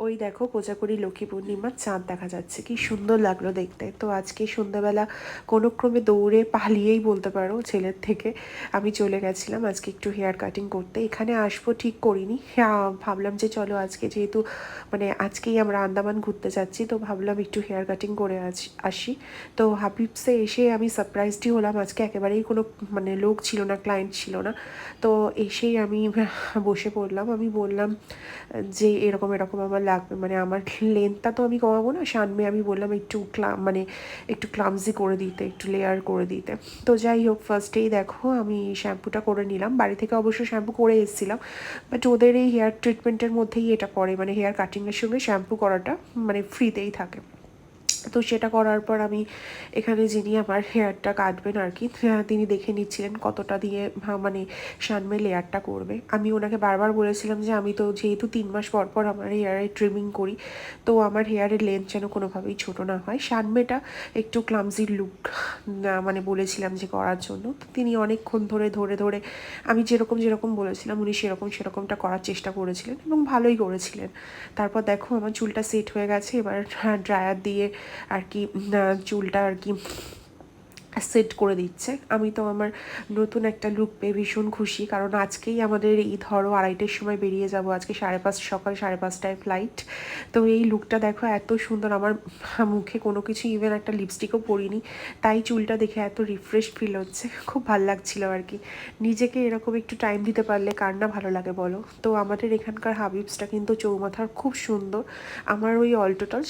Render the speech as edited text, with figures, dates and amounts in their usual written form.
ওই দেখো কোজাগরি লক্ষ্মী পূর্ণিমার চাঁদ দেখা যাচ্ছে, কি সুন্দর লাগলো দেখতে। তো আজকে সন্ধ্যাবেলা কোনো ক্রমে দৌড়ে পালিয়েই বলতে পারো ছেলের থেকে আমি চলে গেছিলাম আজকে একটু হেয়ার কাটিং করতে। এখানে আসবো ঠিক করিনি, ভাবলাম যে চলো আজকে যেহেতু মানে আজকেই আমরা আন্দামান ঘুরতে যাচ্ছি, তো ভাবলাম একটু হেয়ার কাটিং করে আসি। তো হাবিবসে এসে আমি সারপ্রাইজডই হলাম, আজকে একেবারেই কোনো মানে লোক ছিল না, ক্লায়েন্ট ছিল না। তো এসেই আমি বসে পড়লাম, আমি বললাম যে এরকম এরকম আমার লাগবে, মানে আমার লেন্থটা তো আমি কমাবো না, সামনে আমি বললাম একটু মানে একটু ক্লামজি করে দিতে, একটু লেয়ার করে দিতে। তো যাই হোক, ফার্স্টেই দেখো আমি শ্যাম্পুটা করে নিলাম, বাড়ি থেকে অবশ্য শ্যাম্পু করে এসেছিলাম, বাট ওদের এই হেয়ার ট্রিটমেন্টের মধ্যেই এটা পড়ে, মানে হেয়ার কাটিংয়ের সঙ্গে শ্যাম্পু করাটা মানে ফ্রিতেই থাকে। তো সেটা করার পর আমি এখানে যিনি আমার হেয়ারটা কাটবেন আর কি, তিনি দেখে নিচ্ছিলেন কতটা দিয়ে মানে সানমে লেয়ারটা করবে। আমি ওনাকে বারবার বলেছিলাম যে আমি তো যেহেতু 3 মাস পর পর আমার হেয়ারে ট্রিমিং করি, তো আমার হেয়ারের লেন্থ যেন কোনোভাবেই ছোটো না হয়। সানমেটা একটু ক্লামজি লুক মানে বলেছিলাম যে করার জন্য। তো তিনি অনেকক্ষণ ধরে ধরে ধরে আমি যেরকম যেরকম বলেছিলাম উনি সেরকমটা করার চেষ্টা করেছিলেন এবং ভালোই করেছিলেন। তারপর দেখো আমার চুলটা সেট হয়ে গেছে, এবার ড্রায়ার দিয়ে আর কি চুলটা আর কি সেট করে দিচ্ছে। আমি তো আমার নতুন একটা লুক পেয়ে ভীষণ খুশি, কারণ আজকেই আমাদের এই ধরো 2:30টার সময় বেরিয়ে যাব, আজকে সকাল 5:30টায় ফ্লাইট। তো এই লুকটা দেখো এত সুন্দর, আমার মুখে কোনো কিছু ইভেন একটা লিপস্টিকও পরিনি, তাই চুলটা দেখে এত রিফ্রেশ ফিল হচ্ছে, খুব ভালো লাগছিল আর কি। নিজেকে এরকম একটু টাইম দিতে পারলে কার না ভালো লাগে বলো। তো আমাদের এখানকার হাবিবসটা কিন্তু চৌমাথার খুব সুন্দর, আমার ওই অল টোটাল